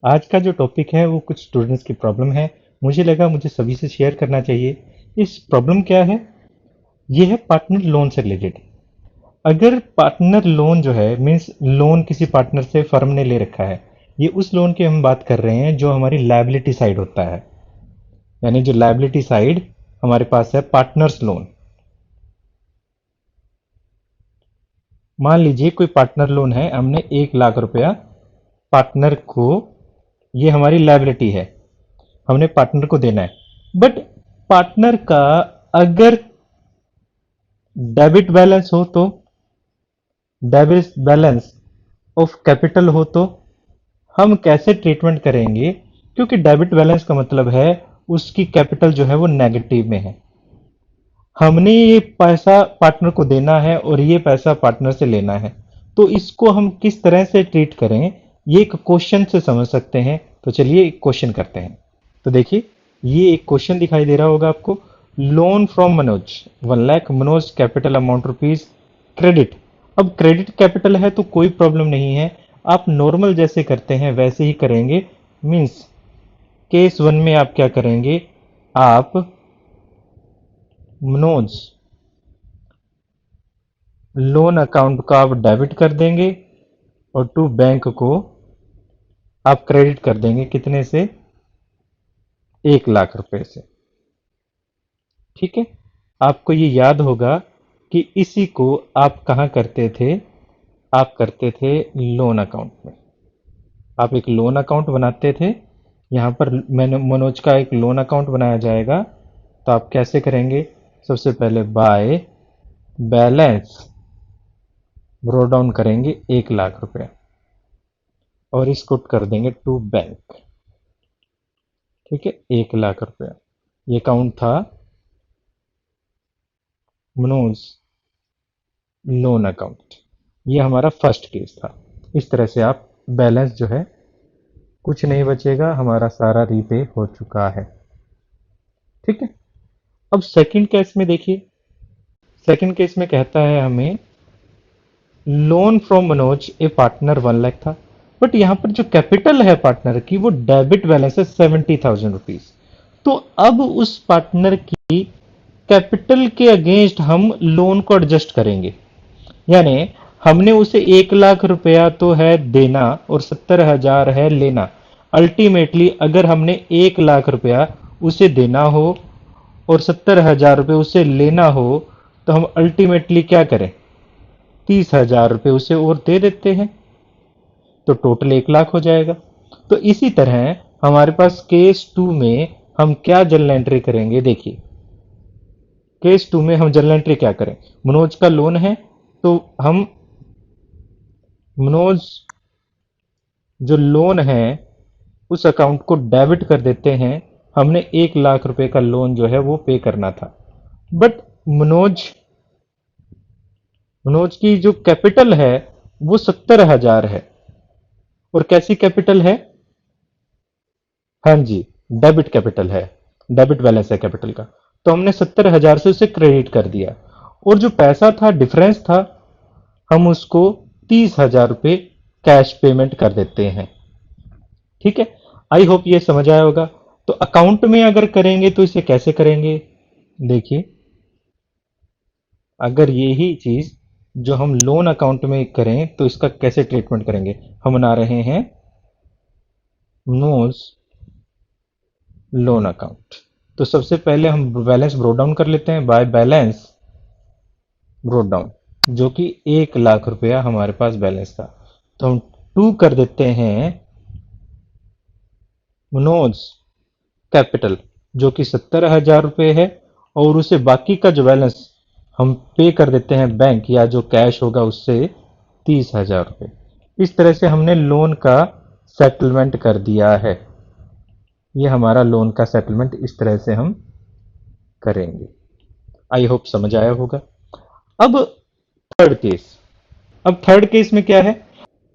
आज का जो टॉपिक है वो कुछ स्टूडेंट्स की प्रॉब्लम है। मुझे लगा मुझे सभी से शेयर करना चाहिए। इस प्रॉब्लम क्या है? ये है पार्टनर लोन से रिलेटेड। अगर पार्टनर लोन जो है मीन्स लोन किसी पार्टनर से फर्म ने ले रखा है, ये उस लोन की हम बात कर रहे हैं जो हमारी लायबिलिटी साइड होता है। यानी जो लायबिलिटी साइड हमारे पास है पार्टनर्स लोन। मान लीजिए कोई पार्टनर लोन है, हमने 1 लाख रुपया पार्टनर को, ये हमारी लायबिलिटी है, हमने पार्टनर को देना है। बट पार्टनर का अगर डेबिट बैलेंस हो तो, डेबिट बैलेंस ऑफ कैपिटल हो तो हम कैसे ट्रीटमेंट करेंगे? क्योंकि डेबिट बैलेंस का मतलब है उसकी कैपिटल जो है वो नेगेटिव में है। हमने ये पैसा पार्टनर को देना है और ये पैसा पार्टनर से लेना है, तो इसको हम किस तरह से ट्रीट करें, ये एक क्वेश्चन से समझ सकते हैं। तो चलिए एक क्वेश्चन करते हैं। तो देखिए, ये एक क्वेश्चन दिखाई दे रहा होगा आपको। Loan from Manoj 1 lakh, Manoj capital amount rupees credit. अब क्रेडिट कैपिटल है तो कोई प्रॉब्लम नहीं है, आप नॉर्मल जैसे करते हैं वैसे ही करेंगे। मीन्स केस वन में आप क्या करेंगे, आप मनोज लोन अकाउंट को आप डेबिट कर देंगे और टू बैंक को आप क्रेडिट कर देंगे। कितने से? 1 लाख रुपए से। ठीक है। आपको ये याद होगा कि इसी को आप कहाँ करते थे? आप करते थे लोन अकाउंट में। आप एक लोन अकाउंट बनाते थे। यहाँ पर मैंने मनोज का एक लोन अकाउंट बनाया जाएगा। तो आप कैसे करेंगे? सबसे पहले बाय बैलेंस ब्रो डाउन करेंगे 1 लाख रुपया और इसको कर देंगे टू बैंक। ठीक है, 1 लाख रुपया ये अकाउंट था मनोज लोन अकाउंट। ये हमारा फर्स्ट केस था। इस तरह से आप बैलेंस जो है, कुछ नहीं बचेगा, हमारा सारा रीपे हो चुका है। ठीक है। अब सेकंड केस में देखिए। सेकंड केस में कहता है हमें loan from Manoj A partner 1 lakh था, बट यहां पर जो कैपिटल है पार्टनर की वो डेबिट बैलेंस है 70,000 रुपीज। तो अब उस पार्टनर की कैपिटल के अगेंस्ट हम लोन को एडजस्ट करेंगे। यानी हमने उसे 1 लाख रुपया तो है देना और 70,000 है लेना। अल्टीमेटली अगर हमने 1 लाख रुपया उसे देना हो और 70,000 रुपये उसे लेना हो, तो हम अल्टीमेटली क्या करें? 30,000 रुपये उसे और दे देते हैं, तो टोटल 1 लाख हो जाएगा। तो इसी तरह हमारे पास केस टू में हम क्या जर्नल एंट्री करेंगे? देखिए, केस टू में हम जर्नल एंट्री क्या करें? मनोज का लोन है तो हम मनोज जो लोन है उस अकाउंट को डेबिट कर देते हैं। हमने 1 लाख रुपए का लोन जो है वो पे करना था। बट मनोज मनोज की जो कैपिटल है वो 70,000 है। और कैसी कैपिटल है? हाँ जी, डेबिट कैपिटल है, डेबिट बैलेंस है कैपिटल का। तो हमने 70,000 से उसे क्रेडिट कर दिया और जो पैसा था, डिफरेंस था, हम उसको 30,000 रुपये कैश पेमेंट कर देते हैं। ठीक है। आई होप ये समझ आया होगा। तो अकाउंट में अगर करेंगे तो इसे कैसे करेंगे? देखिए, अगर यही चीज जो हम लोन अकाउंट में करें तो इसका कैसे ट्रीटमेंट करेंगे? हम बना रहे हैं नोज लोन अकाउंट। तो सबसे पहले हम बैलेंस ब्रो डाउन कर लेते हैं बाय बैलेंस ब्रो डाउन, जो कि 1 लाख रुपया हमारे पास बैलेंस था। तो हम टू कर देते हैं मनोज कैपिटल, जो कि 70,000 रुपये है, और उसे बाकी का जो बैलेंस हम पे कर देते हैं बैंक या जो कैश होगा उससे 30,000 रुपये। इस तरह से हमने लोन का सेटलमेंट कर दिया है। ये हमारा लोन का सेटलमेंट इस तरह से हम करेंगे। आई होप समझ आया होगा। अब थर्ड केस। अब थर्ड केस में क्या है?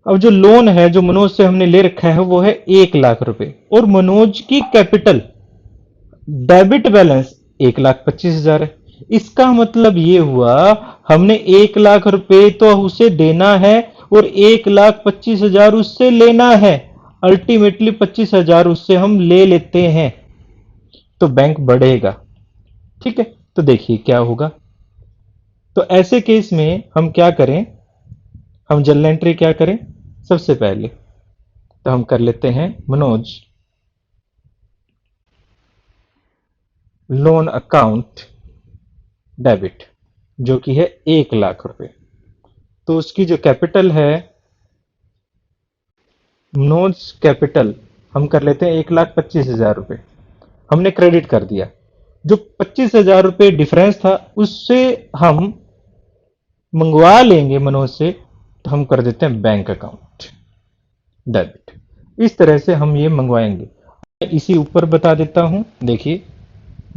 अब जो लोन है जो मनोज से हमने ले रखा है वो है 1 लाख रुपए और मनोज की कैपिटल डेबिट बैलेंस 1,25,000 है। इसका मतलब ये हुआ हमने 1 लाख रुपए तो उसे देना है और 1,25,000 उससे लेना है। अल्टीमेटली 25,000 उससे हम ले लेते हैं, तो बैंक बढ़ेगा। ठीक है, तो देखिए क्या होगा। तो ऐसे केस में हम क्या करें, हम जर्नल एंट्री क्या करें। सबसे पहले तो हम कर लेते हैं मनोज लोन अकाउंट डेबिट, जो कि है 1 लाख रुपए। तो उसकी जो कैपिटल है, मनोज कैपिटल, हम कर लेते हैं 1,25,000 रुपए। हमने क्रेडिट कर दिया। जो 25,000 रुपए डिफरेंस था उससे हम मंगवा लेंगे मनोज से, तो हम कर देते हैं बैंक अकाउंट डेबिट। इस तरह से हम ये मंगवाएंगे। मैं इसी ऊपर बता देता हूं, देखिए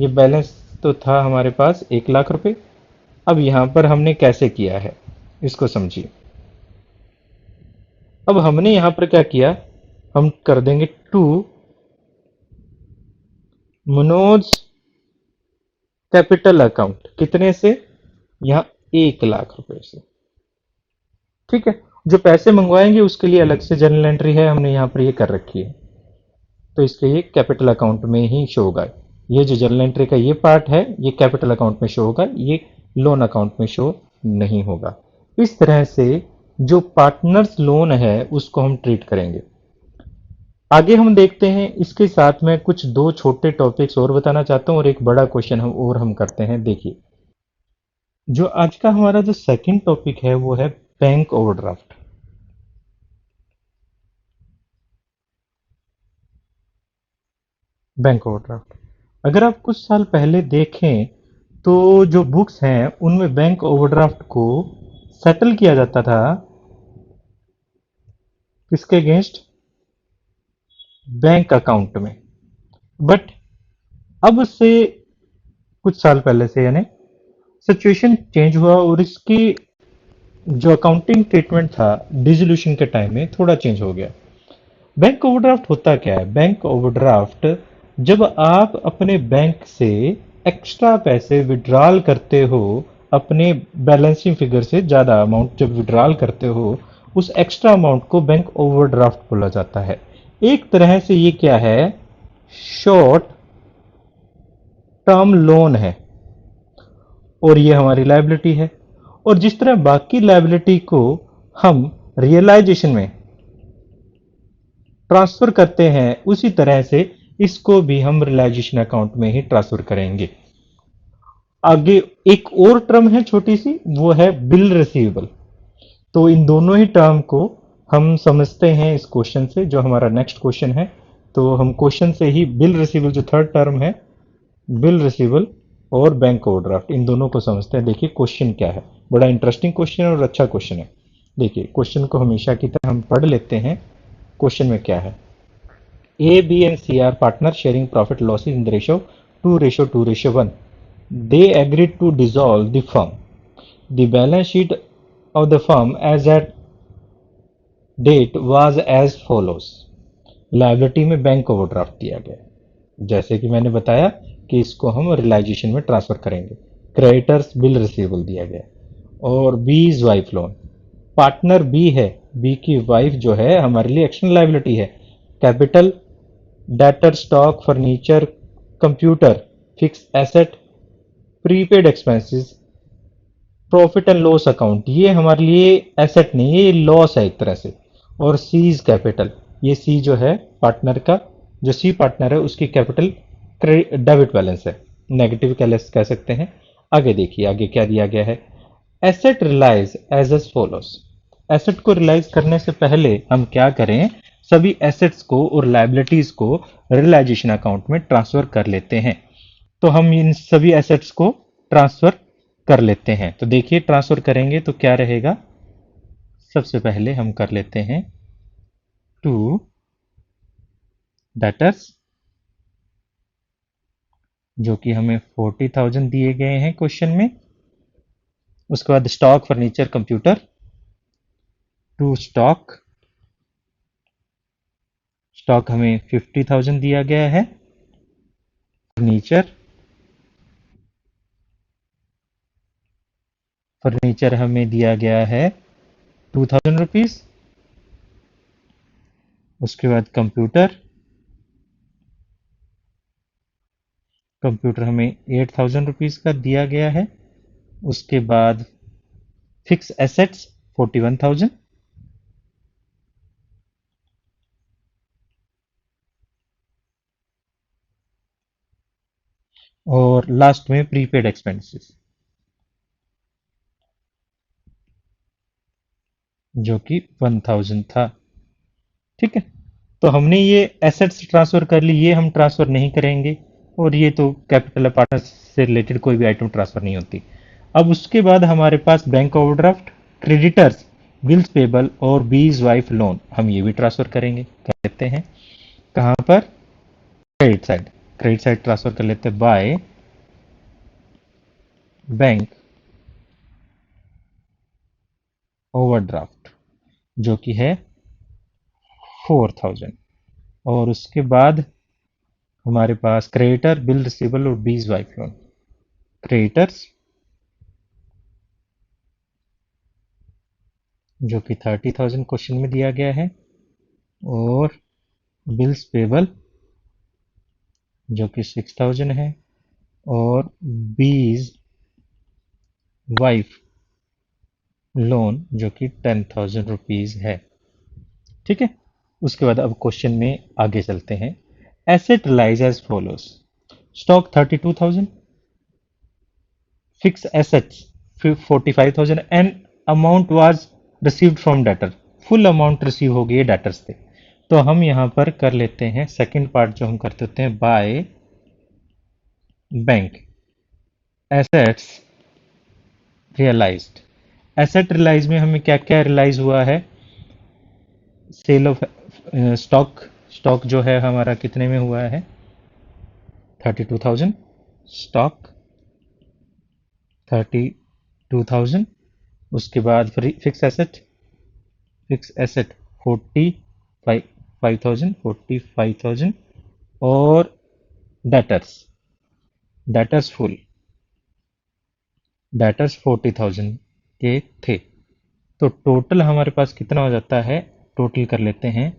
ये बैलेंस तो था हमारे पास 1 लाख रुपए। अब यहां पर हमने कैसे किया है इसको समझिए। अब हमने यहां पर क्या किया, हम कर देंगे टू मनोज कैपिटल अकाउंट, कितने से, यहां 1 लाख रुपए से। ठीक है, जो पैसे मंगवाएंगे उसके लिए अलग से जर्नल एंट्री है, हमने यहां पर ये कर रखी है, तो इसके ये कैपिटल अकाउंट में ही शो होगा। ये जो जर्नल एंट्री का ये पार्ट है ये कैपिटल अकाउंट में शो होगा, ये लोन अकाउंट में शो नहीं होगा। इस तरह से जो पार्टनर्स लोन है उसको हम ट्रीट करेंगे। आगे हम देखते हैं, इसके साथ में कुछ दो छोटे टॉपिक्स और बताना चाहता हूं और एक बड़ा क्वेश्चन हम करते हैं। देखिए, जो आज का हमारा जो सेकंड टॉपिक है वो है बैंक ओवरड्राफ्ट। बैंक ओवरड्राफ्ट, अगर आप कुछ साल पहले देखें तो जो बुक्स हैं उनमें बैंक ओवरड्राफ्ट को सेटल किया जाता था, किसके अगेंस्ट, बैंक अकाउंट में। बट अब से कुछ साल पहले से, यानी सिचुएशन चेंज हुआ और इसकी जो अकाउंटिंग ट्रीटमेंट था डिसोल्यूशन के टाइम में थोड़ा चेंज हो गया। बैंक ओवरड्राफ्ट होता क्या है, बैंक ओवरड्राफ्ट जब आप अपने बैंक से एक्स्ट्रा पैसे विड्रॉल करते हो, अपने बैलेंसिंग फिगर से ज्यादा अमाउंट जब विड्रॉल करते हो, उस एक्स्ट्रा अमाउंट को बैंक ओवरड्राफ्ट बोला जाता है। एक तरह से ये क्या है, शॉर्ट टर्म लोन है, और ये हमारी लायबिलिटी है। और जिस तरह बाकी लायबिलिटी को हम रियलाइजेशन में ट्रांसफर करते हैं, उसी तरह से इसको भी हम रियलाइजेशन अकाउंट में ही ट्रांसफर करेंगे। आगे एक और टर्म है छोटी सी, वो है बिल रिसीवेबल। तो इन दोनों ही टर्म को हम समझते हैं इस क्वेश्चन से, जो हमारा नेक्स्ट क्वेश्चन है। तो हम क्वेश्चन से ही बिल रिसीवेबल, जो थर्ड टर्म है, बिल रिसीवेबल और बैंक ओवरड्राफ्ट, इन दोनों को समझते हैं। देखिए क्वेश्चन क्या है, बड़ा इंटरेस्टिंग क्वेश्चन है और अच्छा क्वेश्चन है। देखिए क्वेश्चन को हमेशा की तरह हम पढ़ लेते हैं। क्वेश्चन में क्या है, A, B and C are partners sharing profit losses in the ratio 2:2:1. They agreed to dissolve the firm. The balance sheet of the firm as at date was as follows. Liability में bank overdraft दिया गया है, जैसे कि मैंने बताया कि इसको हम रियलाइजेशन में ट्रांसफर करेंगे। क्रेडिटर्स बिल रिसीवेबल दिया गया है, और B is wife loan. Partner B है, बी की वाइफ जो है हमारे लिए एक्सटर्नल लायबिलिटी है। Capital, debtor, stock, furniture, computer, fix asset, prepaid expenses, profit and loss account, ये हमारे लिए एसेट नहीं है, ये लॉस है एक तरह से। और सीज कैपिटल, ये सी जो है पार्टनर का, जो सी पार्टनर है उसकी कैपिटल डेबिट बैलेंस है, नेगेटिव कह सकते हैं। आगे देखिए, आगे क्या दिया गया है, asset realise as follows. Asset को रिलाइज करने से पहले हम क्या करें, सभी एसेट्स को और लाइबिलिटीज को रियलाइजेशन अकाउंट में ट्रांसफर कर लेते हैं। तो हम इन सभी एसेट्स को ट्रांसफर कर लेते हैं। तो देखिए ट्रांसफर करेंगे तो क्या रहेगा, सबसे पहले हम कर लेते हैं टू डेटर्स, जो कि हमें 40,000 दिए गए हैं क्वेश्चन में। उसके बाद stock, furniture, computer, to stock, stock हमें 50,000 दिया गया है। फर्नीचर, फर्नीचर हमें दिया गया है 2,000 रुपीज। उसके बाद कंप्यूटर कंप्यूटर हमें 8,000 रुपीज़ का दिया गया है। उसके बाद फिक्स एसेट्स 41,000। और लास्ट में प्रीपेड एक्सपेंसेस जो कि 1,000 था। ठीक है, तो हमने ये एसेट्स ट्रांसफर कर ली, ये हम ट्रांसफर नहीं करेंगे। और ये तो कैपिटल पार्टनर से रिलेटेड कोई भी आइटम ट्रांसफर नहीं होती। अब उसके बाद हमारे पास bank overdraft, creditors, bills payable और बीज वाइफ लोन, हम ये भी ट्रांसफर करेंगे, कर लेते हैं। कहाँ पर? Credit side. Credit side transfer कर लेते हैं बाय बैंक ओवरड्राफ्ट जो कि है 4,000। और उसके बाद हमारे पास क्रेडिटर, बिल रिसीवेबल और बीज वाइफ लोन। क्रेडिटर्स जो कि 30,000 क्वेश्चन में दिया गया है, और बिल्स पेबल जो कि 6,000 है, और बीज वाइफ लोन जो कि 10,000 रुपीज है। ठीक है, उसके बाद अब क्वेश्चन में आगे चलते हैं। Asset lies as follows: stock 32,000, fix assets 45,000 and amount was received from debtor. Full amount receive हो गई है डेटर से। तो हम यहाँ पर कर लेते हैं सेकंड पार्ट जो हम करते होते हैं, by bank assets realised. Asset realise में हमें क्या क्या रियलाइज हुआ है? Cell of stock. स्टॉक जो है हमारा कितने में हुआ है? 32,000। स्टॉक 32,000। उसके बाद फिक्स एसेट, फिक्स एसेट 45,000। और डेटर्स, डेटर्स फुल, डेटर्स 40,000 के थे। तो टोटल हमारे पास कितना हो जाता है? टोटल कर लेते हैं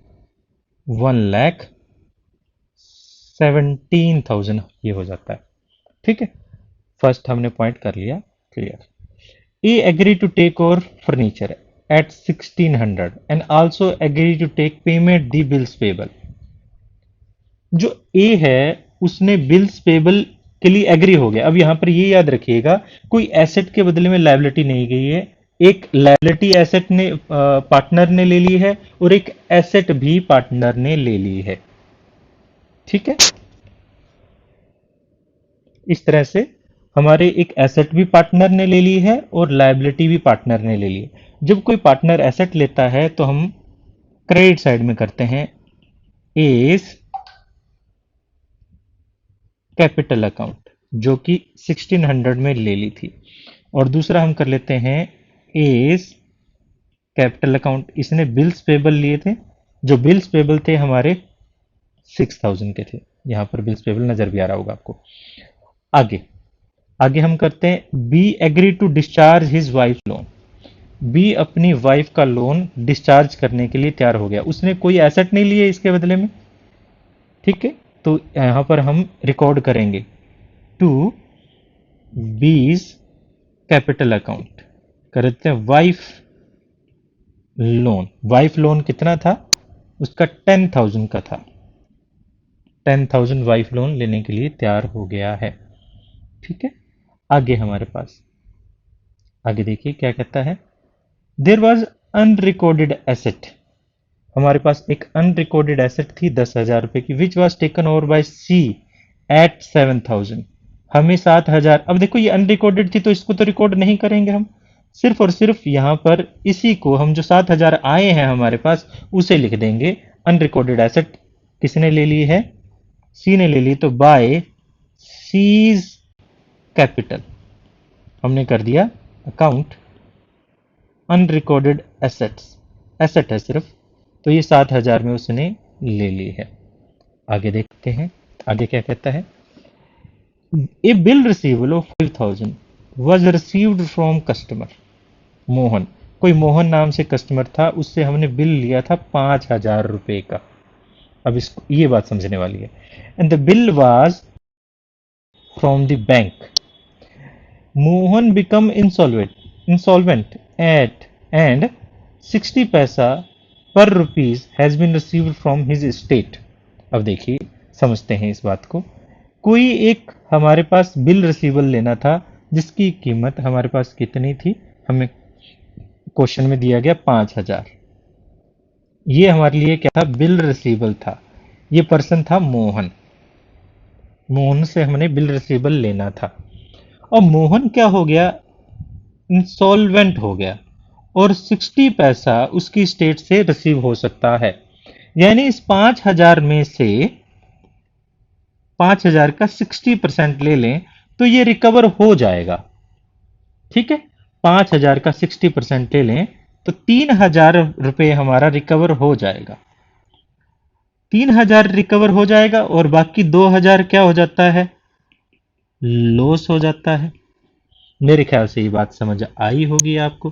1,17,000 ये हो जाता है। ठीक है, फर्स्ट हमने पॉइंट कर लिया clear. A agree to take over furniture at 1,600 and also agree to take payment the bills payable. जो ए है उसने बिल्स पेबल के लिए एग्री हो गया। अब यहां पर ये याद रखिएगा, कोई एसेट के बदले में लायबिलिटी नहीं गई है। एक लायबिलिटी एसेट ने पार्टनर ने ले ली है, और एक एसेट भी पार्टनर ने ले ली है। ठीक है, इस तरह से हमारे एक एसेट भी पार्टनर ने ले ली है और लायबिलिटी भी पार्टनर ने ले ली है। जब कोई पार्टनर एसेट लेता है तो हम क्रेडिट साइड में करते हैं एज कैपिटल अकाउंट जो कि 1,600 में ले ली थी। और दूसरा हम कर लेते हैं एज कैपिटल अकाउंट, इसने बिल्स पेबल लिए थे, जो बिल्स पेबल थे हमारे 6,000 के थे। यहां पर बिल्स पेबल नजर भी आ रहा होगा आपको। आगे आगे हम करते हैं B agree to discharge his wife loan. B अपनी वाइफ का लोन डिस्चार्ज करने के लिए तैयार हो गया। उसने कोई एसेट नहीं लिए इसके बदले में। ठीक है, तो यहां पर हम रिकॉर्ड करेंगे टू बीज कैपिटल अकाउंट, करते हैं वाइफ लोन। वाइफ लोन कितना था? उसका 10,000 का था। 10,000 वाइफ लोन लेने के लिए तैयार हो गया है। ठीक है, आगे हमारे पास, आगे देखिए क्या कहता है। There was unrecorded asset. हमारे पास एक अनरिकॉर्डेड एसेट थी 10,000 रुपए की, which was taken over by C at 7,000। हमें 7,000, अब देखो ये अनरिकॉर्डेड थी तो इसको तो रिकॉर्ड नहीं करेंगे हम, सिर्फ और सिर्फ यहां पर इसी को हम जो 7,000 आए हैं हमारे पास उसे लिख देंगे। अनरिकॉर्डेड एसेट किसने ले ली है? सी ने ले ली, तो बाय सीज कैपिटल हमने कर दिया अकाउंट अनरिकॉर्डेड एसेट्स। एसेट है सिर्फ, तो ये 7,000 में उसने ले ली है। आगे देखते हैं आगे क्या कहता है। A bill receivable of 5,000 was received from customer Mohan. कोई मोहन नाम से कस्टमर था, उससे हमने बिल लिया था 5,000 रुपए का। अब इसको ये बात समझने वाली है। And the bill was from the bank. Mohan become insolvent at and 60 paisa per rupees has been received from his state. अब देखिए, समझते हैं इस बात को। कोई एक हमारे पास बिल रिसीवल लेना था, जिसकी कीमत हमारे पास कितनी थी, हमें क्वेश्चन में दिया गया 5,000। ये हमारे लिए क्या था, बिल रिसीवल था। ये पर्सन था मोहन। मोहन से हमने बिल रिसीवल लेना था। और मोहन क्या हो गया, इंसॉल्वेंट हो गया, और 60 पैसा उसकी स्टेट से रिसीव हो सकता है। यानी इस 5,000 में से 5,000 का 60% ले लें तो ये रिकवर हो जाएगा। ठीक है, 5,000 का 60% ले लें तो 3,000 रुपये हमारा रिकवर हो जाएगा। 3,000 रिकवर हो जाएगा और बाकी 2,000 क्या हो जाता है, लॉस हो जाता है। मेरे ख्याल से ये बात समझ आई होगी आपको।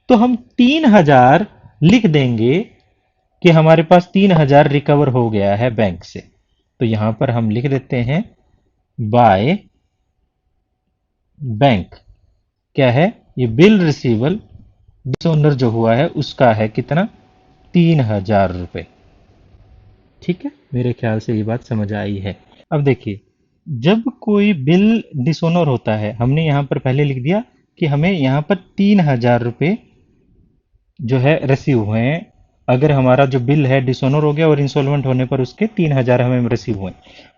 तो हम 3,000 लिख देंगे कि हमारे पास 3,000 रिकवर हो गया है बैंक से। तो यहां पर हम लिख देते हैं बाय बैंक। क्या है ये, बिल रिसीवल डिसऑनर जो हुआ है उसका है कितना, 3,000 रुपये। ठीक है, मेरे ख्याल से ये बात समझ आई है। अब देखिए, जब कोई बिल डिसऑनर होता है, हमने यहां पर पहले लिख दिया कि हमें यहां पर 3,000 रुपये जो है रिसीव हुए हैं। अगर हमारा जो बिल है डिसऑनर हो गया और इंसॉल्वेंट होने पर उसके 3,000 हमें रिसीव हुए।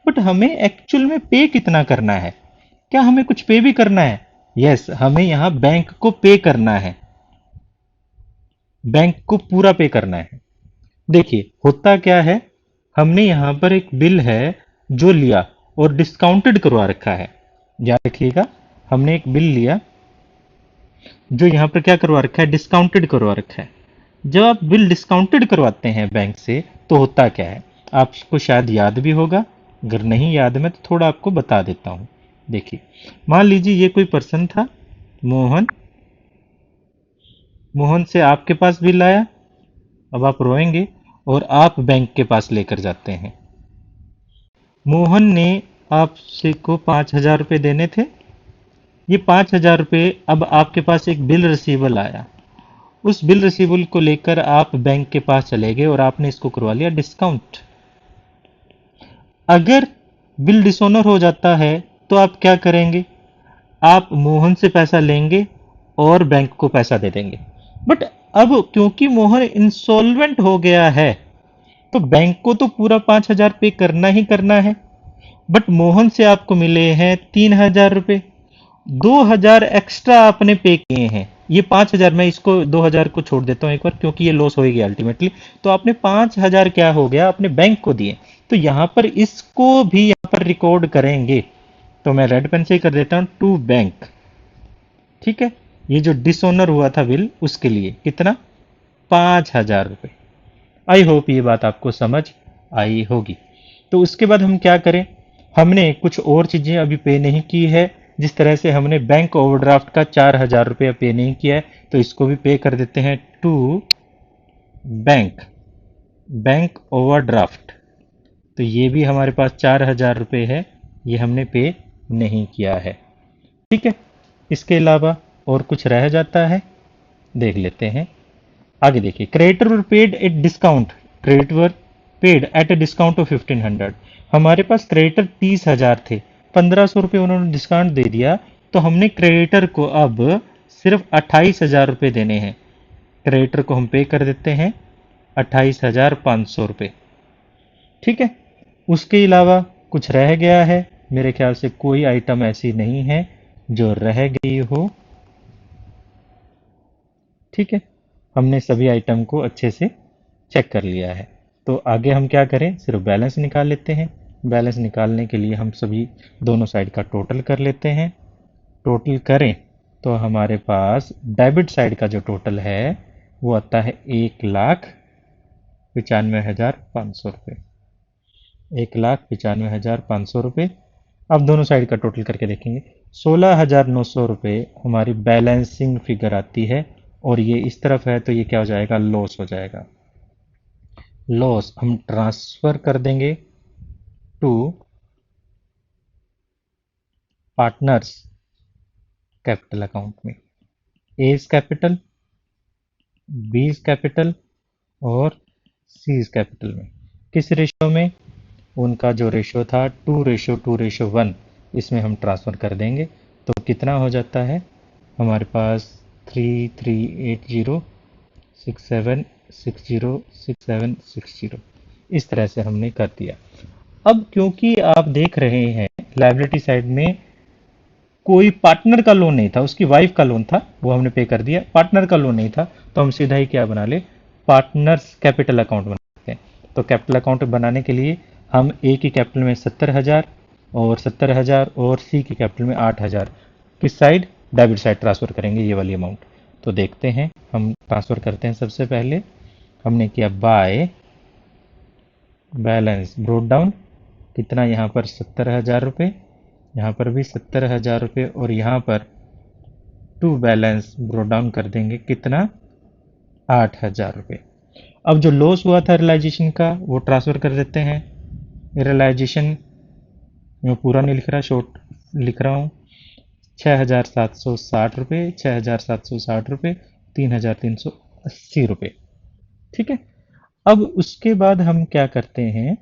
बट हमें एक्चुअल में पे कितना करना है, क्या हमें कुछ पे भी करना है? यस, हमें यहाँ बैंक को पे करना है। बैंक को पूरा पे करना है। देखिए होता क्या है, हमने यहाँ पर एक बिल है जो लिया और डिस्काउंटेड करवा रखा है। याद रखिएगा, हमने एक बिल लिया जो यहाँ पर क्या करवा रखा है, डिस्काउंटेड करवा रखा है। जब आप बिल डिस्काउंटेड करवाते हैं बैंक से तो होता क्या है, आपको शायद याद भी होगा, अगर नहीं याद में तो थोड़ा आपको बता देता हूँ। देखिए, मान लीजिए ये कोई पर्सन था, मोहन। मोहन से आपके पास बिल आया। अब आप रोएंगे और आप बैंक के पास लेकर जाते हैं। मोहन ने आपसे को 5,000 रुपये देने थे। ये 5,000 रुपये, अब आपके पास एक बिल रिसीवल आया। उस बिल रिसीवल को लेकर आप बैंक के पास चले गए और आपने इसको करवा लिया डिस्काउंट। अगर बिल डिसऑनर हो जाता है तो आप क्या करेंगे, आप मोहन से पैसा लेंगे और बैंक को पैसा दे देंगे। बट अब क्योंकि मोहन इंसॉल्वेंट हो गया है तो बैंक को तो पूरा 5,000 पे करना ही करना है। बट मोहन से आपको मिले हैं 3,000 रुपये, 2,000 एक्स्ट्रा आपने पे किए हैं। ये 5,000, मैं इसको 2,000 को छोड़ देता हूं एक बार, क्योंकि ये लॉस हो गया अल्टीमेटली। तो आपने 5,000 क्या हो गया, अपने बैंक को दिए। तो यहां पर इसको भी यहां पर रिकॉर्ड करेंगे। तो मैं रेड पेन से ही कर देता हूं, टू बैंक। ठीक है, ये जो डिसऑनर हुआ था बिल, उसके लिए कितना, 5,000 रुपये। आई होप ये बात आपको समझ आई होगी। तो उसके बाद हम क्या करें, हमने कुछ और चीजें अभी पे नहीं की है। जिस तरह से हमने बैंक ओवरड्राफ्ट का 4,000 रुपया पे नहीं किया है, तो इसको भी पे कर देते हैं टू बैंक, बैंक ओवरड्राफ्ट। तो ये भी हमारे पास 4,000 रुपये है, ये हमने पे नहीं किया है। ठीक है, इसके अलावा और कुछ रह जाता है, देख लेते हैं। आगे देखिए, creditor were paid at discount, credit were paid at a discount of 1,500। हमारे पास क्रेडिटर 30,000 थे, 1,500 रुपये उन्होंने डिस्काउंट दे दिया, तो हमने क्रेडिटर को अब सिर्फ 28,000 रुपये देने हैं। क्रेडिटर को हम पे कर देते हैं 28,500 रुपये। ठीक है, उसके अलावा कुछ रह गया है? मेरे ख्याल से कोई आइटम ऐसी नहीं है जो रह गई हो। ठीक है, हमने सभी आइटम को अच्छे से चेक कर लिया है। तो आगे हम क्या करें, सिर्फ बैलेंस निकाल लेते हैं। बैलेंस निकालने के लिए हम सभी दोनों साइड का टोटल कर लेते हैं। टोटल करें तो हमारे पास डेबिट साइड का जो टोटल है वो आता है 1,95,500 रुपये। 1,95,500 रुपये। अब दोनों साइड का टोटल करके देखेंगे, 16,900 रुपये हमारी बैलेंसिंग फिगर आती है और ये इस तरफ है तो ये क्या हो जाएगा, लॉस हो जाएगा। लॉस हम ट्रांसफर कर देंगे टू पार्टनर्स कैपिटल अकाउंट में। A is capital, B is capital और सी इज कैपिटल में। किस रेशियो में? उनका जो रेशियो था 2:1, इसमें हम ट्रांसफ़र कर देंगे। तो कितना हो जाता है हमारे पास, 338067606760। इस तरह से हमने कर दिया। अब क्योंकि आप देख रहे हैं लायबिलिटी साइड में कोई पार्टनर का लोन नहीं था, उसकी वाइफ का लोन था, वो हमने पे कर दिया। पार्टनर का लोन नहीं था तो हम सीधा ही क्या बना ले, पार्टनर्स कैपिटल अकाउंट बना सकते हैं। तो कैपिटल अकाउंट बनाने के लिए हम ए की कैपिटल में 70,000 और 70,000 और सी की कैपिटल में 8,000 किस साइड, डेबिट साइड ट्रांसफ़र करेंगे ये वाली अमाउंट। तो देखते हैं, हम ट्रांसफ़र करते हैं। सबसे पहले हमने किया बाय बैलेंस ब्रोट डाउन, कितना यहाँ पर 70,000 रुपये, यहाँ पर भी 70,000 रुपये और यहाँ पर टू बैलेंस ब्रो डाउन कर देंगे कितना, 8,000 रुपये। अब जो लॉस हुआ था रियलाइजेशन का वो ट्रांसफ़र कर देते हैं। रियलाइजेशन मैं पूरा नहीं लिख रहा, शॉर्ट लिख रहा हूँ। 6,760 रुपये, 6,760 रुपये, 3,380 रुपये। ठीक है। अब उसके बाद हम क्या करते हैं,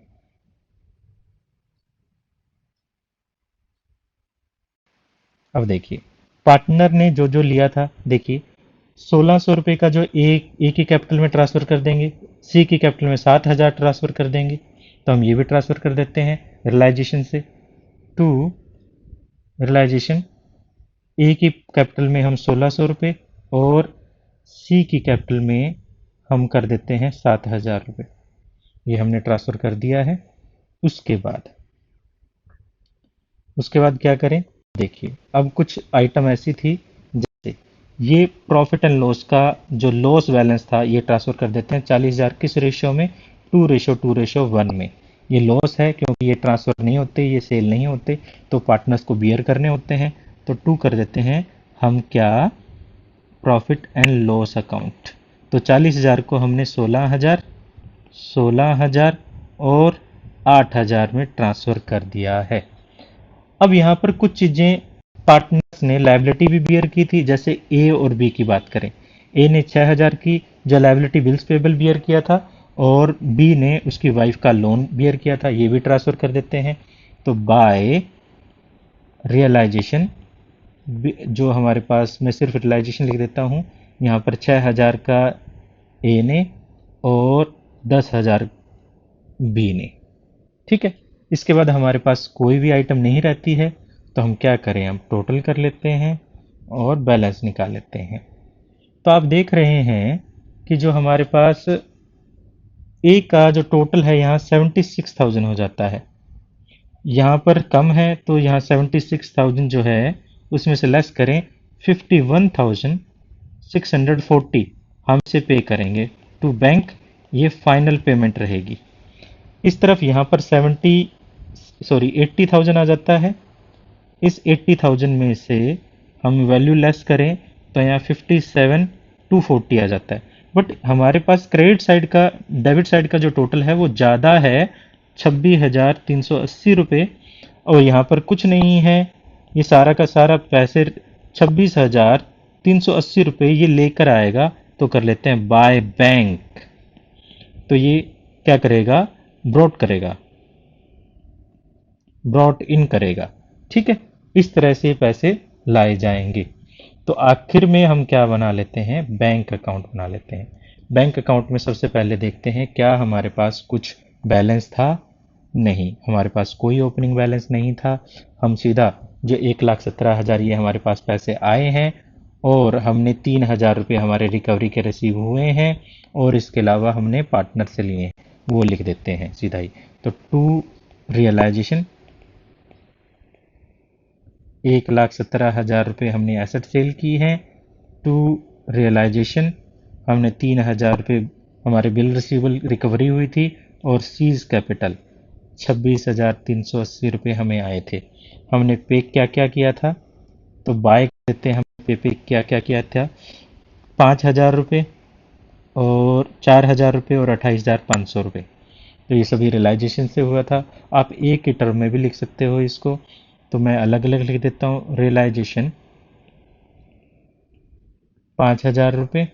अब देखिए पार्टनर ने जो जो लिया था, देखिए 1,600 रुपये का जो ए की कैपिटल में ट्रांसफ़र कर देंगे, सी की कैपिटल में 7,000 ट्रांसफ़र कर देंगे। तो हम ये भी ट्रांसफ़र कर देते हैं रियलाइजेशन से टू रियलाइजेशन। ए की कैपिटल में हम 1,600 रुपये और सी की कैपिटल में हम कर देते हैं 7,000 रुपये। ये हमने ट्रांसफ़र कर दिया है। उसके बाद क्या करें, देखिए अब कुछ आइटम ऐसी थी, जैसे ये प्रॉफिट एंड लॉस का जो लॉस बैलेंस था ये ट्रांसफर कर देते हैं 40,000 किस रेशियो में, 2:1 में। ये लॉस है क्योंकि ये ट्रांसफर नहीं होते, ये सेल नहीं होते, तो पार्टनर्स को बियर करने होते हैं। तो 2 कर देते हैं हम क्या, प्रॉफिट एंड लॉस अकाउंट। तो 40,000 को हमने 16,000 और 8,000 में ट्रांसफ़र कर दिया है। अब यहाँ पर कुछ चीज़ें पार्टनर्स ने लायबिलिटी भी बियर की थी, जैसे ए और बी की बात करें। ए ने 6,000 की जो लायबिलिटी बिल्स पेबल बियर किया था और बी ने उसकी वाइफ का लोन बियर किया था, ये भी ट्रांसफ़र कर देते हैं। तो बाय रियलाइजेशन, जो हमारे पास, मैं सिर्फ रियलाइजेशन लिख देता हूँ, यहाँ पर 6,000 का ए ने और 10,000 बी ने। ठीक है। इसके बाद हमारे पास कोई भी आइटम नहीं रहती है, तो हम क्या करें, हम टोटल कर लेते हैं और बैलेंस निकाल लेते हैं। तो आप देख रहे हैं कि जो हमारे पास ए का जो टोटल है यहाँ 76,000 हो जाता है। यहाँ पर कम है तो यहाँ 76,000 जो है उसमें से लेस करें, 51,640 हमसे पे करेंगे टू बैंक, ये फाइनल पेमेंट रहेगी। इस तरफ यहाँ पर 80,000 आ जाता है। इस 80,000 में से हम वैल्यू लेस करें तो यहाँ 57,240 आ जाता है। बट हमारे पास क्रेडिट साइड का, डेबिट साइड का जो टोटल है वो ज़्यादा है, 26,380 रुपये, और यहाँ पर कुछ नहीं है। ये सारा का सारा पैसे 26,380 रुपये ये लेकर आएगा। तो कर लेते हैं बाय बैंक। तो ये क्या करेगा, ब्रॉट करेगा, ब्रॉट इन करेगा। ठीक है। इस तरह से पैसे लाए जाएंगे। तो आखिर में हम क्या बना लेते हैं, बैंक अकाउंट बना लेते हैं। बैंक अकाउंट में सबसे पहले देखते हैं क्या हमारे पास कुछ बैलेंस था। नहीं, हमारे पास कोई ओपनिंग बैलेंस नहीं था। हम सीधा जो 1,17,000 ये हमारे पास पैसे आए हैं और हमने 3,000 रुपये हमारे रिकवरी के रिसीव हुए हैं और इसके अलावा हमने पार्टनर से लिए हैं, वो लिख देते हैं सीधा ही। तो टू रियलाइजेशन 1,17,000 रुपये हमने एसेट सेल की हैं। टू रियलाइजेशन हमने 3,000 रुपये हमारे बिल रिसीवल रिकवरी हुई थी और सीज कैपिटल 26,380 रुपये हमें आए थे। हमने पे क्या क्या किया था, तो बाय देते हैं, हम पे क्या क्या किया था, 5,000 रुपये और 4,000 रुपये और 28,500 रुपये। तो ये सभी रियलाइजेशन से हुआ था। आप एक ही टर्म में भी लिख सकते हो इसको, तो मैं अलग अलग लिख देता हूँ। रियलाइजेशन 5,000 रुपये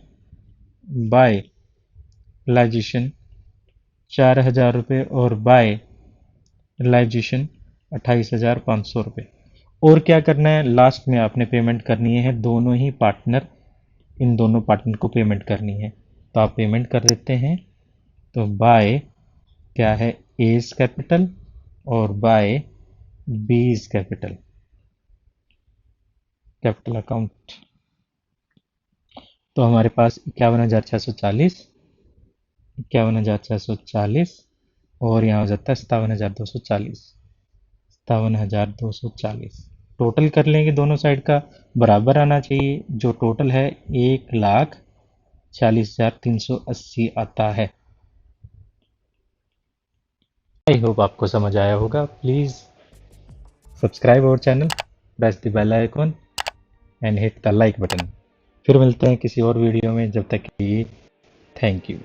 बाय रियलाइजेशन 4,000 रुपये और बाय रियलाइजेशन 28,500 रुपये। और क्या करना है, लास्ट में आपने पेमेंट करनी है दोनों ही पार्टनर, इन दोनों पार्टनर को पेमेंट करनी है। तो आप पेमेंट कर देते हैं। तो बाय क्या है, एज कैपिटल और by B's capital, capital account. तो हमारे पास 51,640, 51,640 और यहाँ हो जाता है 57,240, 57,240। टोटल कर लेंगे, दोनों साइड का बराबर आना चाहिए। जो टोटल है 1,40,380 आता है। आई होप आपको समझ आया होगा। Please subscribe our channel, press the bell icon and hit the like button. फिर मिलते हैं किसी और वीडियो में, जब तक कि थैंक यू।